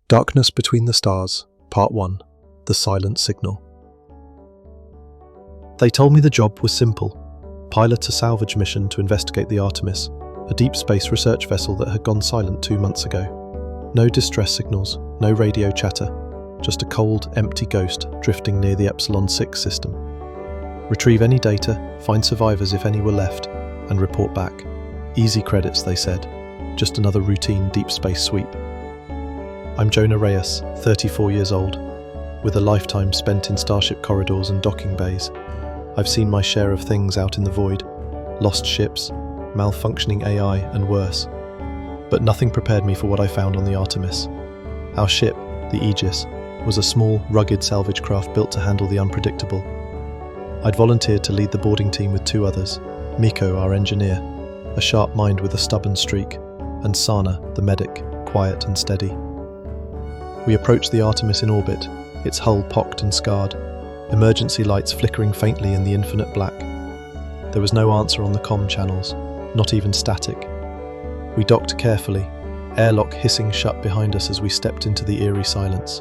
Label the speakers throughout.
Speaker 1: Darkness Between the Stars, Part 1, The Silent Signal. They told me the job was simple. Pilot a salvage mission to investigate the Artemis, a deep space research vessel that had gone silent 2 months ago. No distress signals, no radio chatter, just a cold, empty ghost drifting near the Epsilon 6 system. Retrieve any data, find survivors if any were left, and report back. Easy credits, they said. Just another routine deep space sweep. I'm Jonah Reyes, 34 years old, with a lifetime spent in starship corridors and docking bays. I've seen my share of things out in the void, lost ships, malfunctioning AI, and worse. But nothing prepared me for what I found on the Artemis. Our ship, the Aegis, was a small, rugged salvage craft built to handle the unpredictable. I'd volunteered to lead the boarding team with 2 others, Miko, our engineer, a sharp mind with a stubborn streak, and Sana, the medic, quiet and steady. We approached the Artemis in orbit, its hull pocked and scarred, emergency lights flickering faintly in the infinite black. There was no answer on the comm channels, not even static. We docked carefully, airlock hissing shut behind us as we stepped into the eerie silence.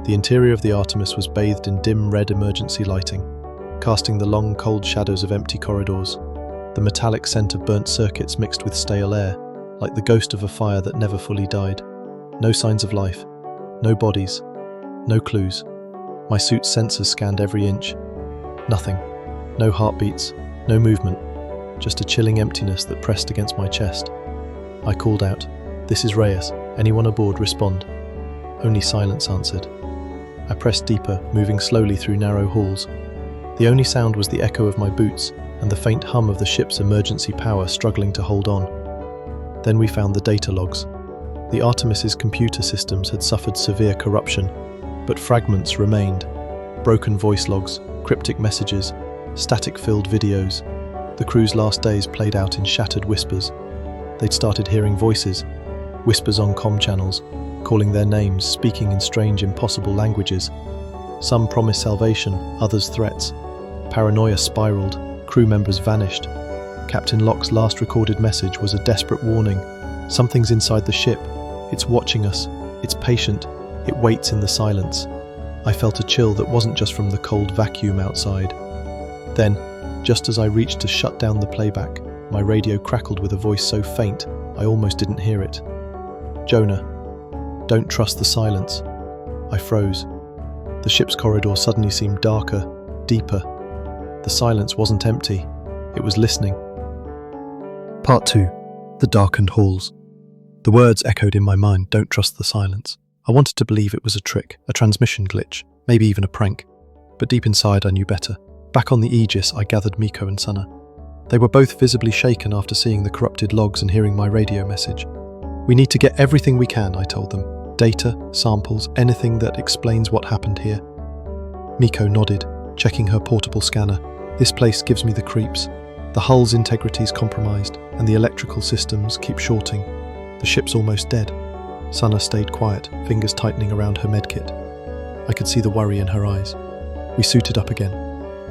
Speaker 1: The interior of the Artemis was bathed in dim red emergency lighting, casting the long cold shadows of empty corridors, the metallic scent of burnt circuits mixed with stale air, like the ghost of a fire that never fully died. No signs of life. No bodies, no clues. My suit's sensors scanned every inch. Nothing. No heartbeats, no movement. Just a chilling emptiness that pressed against my chest. I called out, "This is Reyes. Anyone aboard, respond." Only silence answered. I pressed deeper, moving slowly through narrow halls. The only sound was the echo of my boots and the faint hum of the ship's emergency power struggling to hold on. Then we found the data logs. The Artemis's computer systems had suffered severe corruption, but fragments remained. Broken voice logs, cryptic messages, static-filled videos. The crew's last days played out in shattered whispers. They'd started hearing voices, whispers on comm channels, calling their names, speaking in strange, impossible languages. Some promised salvation, others threats. Paranoia spiraled, crew members vanished. Captain Locke's last recorded message was a desperate warning. Something's inside the ship. It's watching us. It's patient. It waits in the silence. I felt a chill that wasn't just from the cold vacuum outside. Then, just as I reached to shut down the playback, my radio crackled with a voice so faint I almost didn't hear it. "Jonah, don't trust the silence." I froze. The ship's corridor suddenly seemed darker, deeper. The silence wasn't empty. It was listening. Part 2. The Darkened Halls. The words echoed in my mind, "Don't trust the silence." I wanted to believe it was a trick, a transmission glitch, maybe even a prank. But deep inside I knew better. Back on the Aegis, I gathered Miko and Sana. They were both visibly shaken after seeing the corrupted logs and hearing my radio message. "We need to get everything we can," I told them. "Data, samples, anything that explains what happened here." Miko nodded, checking her portable scanner. "This place gives me the creeps. The hull's integrity's compromised, and the electrical systems keep shorting. The ship's almost dead." Sana stayed quiet, fingers tightening around her medkit. I could see the worry in her eyes. We suited up again,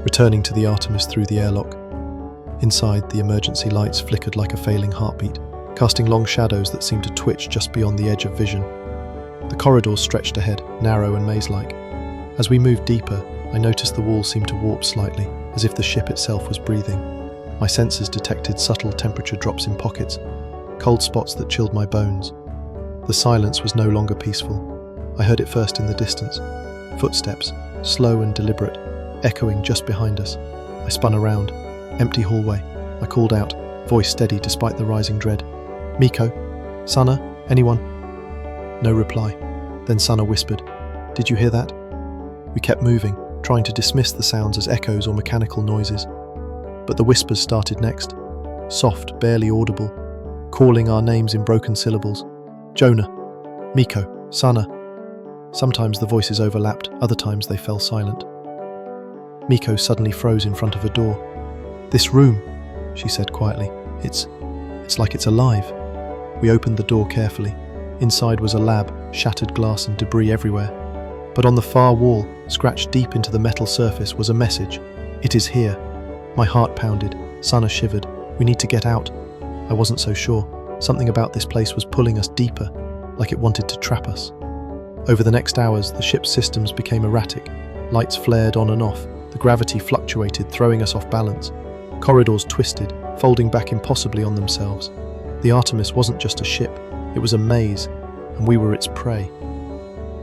Speaker 1: returning to the Artemis through the airlock. Inside, the emergency lights flickered like a failing heartbeat, casting long shadows that seemed to twitch just beyond the edge of vision. The corridors stretched ahead, narrow and maze-like. As we moved deeper, I noticed the walls seemed to warp slightly, as if the ship itself was breathing. My sensors detected subtle temperature drops in pockets, cold spots that chilled my bones. The silence was no longer peaceful. I heard it first in the distance. Footsteps, slow and deliberate, echoing just behind us. I spun around. Empty hallway. I called out, voice steady despite the rising dread. "Miko? Sana? Anyone?" No reply. Then Sana whispered, "Did you hear that?" We kept moving, trying to dismiss the sounds as echoes or mechanical noises. But the whispers started next. Soft, barely audible, calling our names in broken syllables. "Jonah, Miko, Sana." Sometimes the voices overlapped, other times they fell silent. Miko suddenly froze in front of a door. "This room," she said quietly, It's like it's alive." We opened the door carefully. Inside was a lab, shattered glass and debris everywhere. But on the far wall, scratched deep into the metal surface, was a message. "It is here." My heart pounded. Sana shivered. "We need to get out." I wasn't so sure. Something about this place was pulling us deeper, like it wanted to trap us. Over the next hours, the ship's systems became erratic. Lights flared on and off. The gravity fluctuated, throwing us off balance. Corridors twisted, folding back impossibly on themselves. The Artemis wasn't just a ship, it was a maze, and we were its prey.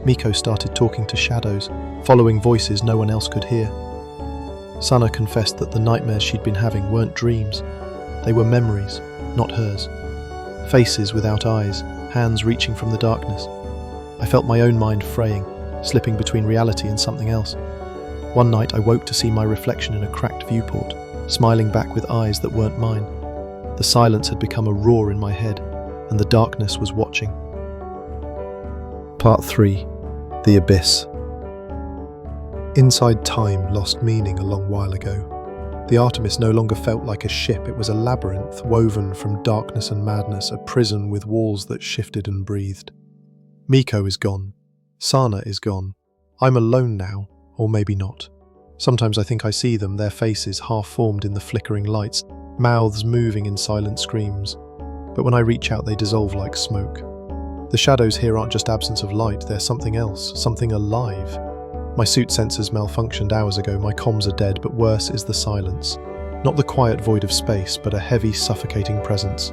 Speaker 1: Miko started talking to shadows, following voices no one else could hear. Sana confessed that the nightmares she'd been having weren't dreams. They were memories, not hers. Faces without eyes, hands reaching from the darkness. I felt my own mind fraying, slipping between reality and something else. One night I woke to see my reflection in a cracked viewport, smiling back with eyes that weren't mine. The silence had become a roar in my head, and the darkness was watching. Part 3. The Abyss. Inside time lost meaning a long while ago. The Artemis no longer felt like a ship, it was a labyrinth woven from darkness and madness, a prison with walls that shifted and breathed. Miko is gone. Sana is gone. I'm alone now, or maybe not. Sometimes I think I see them, their faces half-formed in the flickering lights, mouths moving in silent screams. But when I reach out, they dissolve like smoke. The shadows here aren't just absence of light, they're something else, something alive. My suit sensors malfunctioned hours ago, my comms are dead, but worse is the silence. Not the quiet void of space, but a heavy, suffocating presence.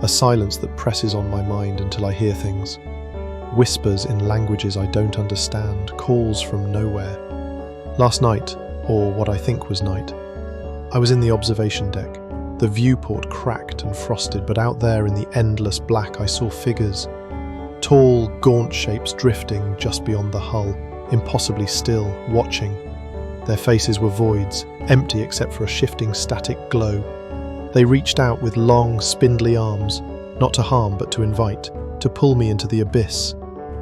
Speaker 1: A silence that presses on my mind until I hear things. Whispers in languages I don't understand, calls from nowhere. Last night, or what I think was night, I was in the observation deck. The viewport cracked and frosted, but out there in the endless black I saw figures. Tall, gaunt shapes drifting just beyond the hull, impossibly still, watching. Their faces were voids, empty except for a shifting static glow. They reached out with long, spindly arms, not to harm but to invite, to pull me into the abyss.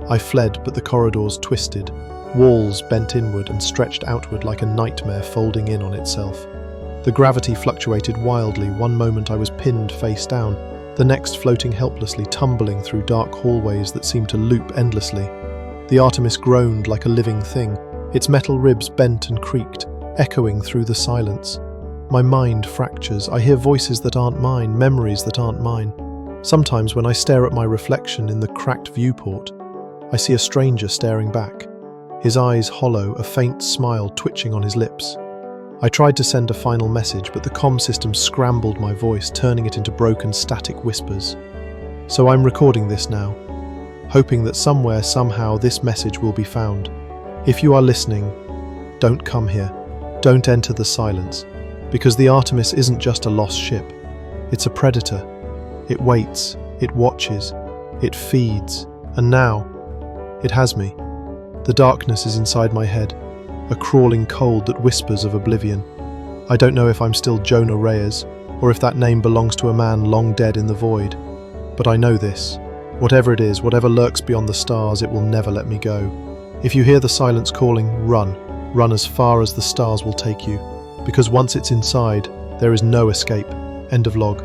Speaker 1: I fled, but the corridors twisted. Walls bent inward and stretched outward like a nightmare folding in on itself. The gravity fluctuated wildly. One moment I was pinned face down, the next floating helplessly, tumbling through dark hallways that seemed to loop endlessly. The Artemis groaned like a living thing, its metal ribs bent and creaked, echoing through the silence. My mind fractures. I hear voices that aren't mine, memories that aren't mine. Sometimes when I stare at my reflection in the cracked viewport, I see a stranger staring back, his eyes hollow, a faint smile twitching on his lips. I tried to send a final message, but the comm system scrambled my voice, turning it into broken, static whispers. So I'm recording this now, hoping that somewhere, somehow, this message will be found. If you are listening, don't come here. Don't enter the silence, because the Artemis isn't just a lost ship. It's a predator. It waits, it watches, it feeds, and now, it has me. The darkness is inside my head, a crawling cold that whispers of oblivion. I don't know if I'm still Jonah Reyes, or if that name belongs to a man long dead in the void. But I know this. Whatever it is, whatever lurks beyond the stars, it will never let me go. If you hear the silence calling, run. Run as far as the stars will take you. Because once it's inside, there is no escape. End of log.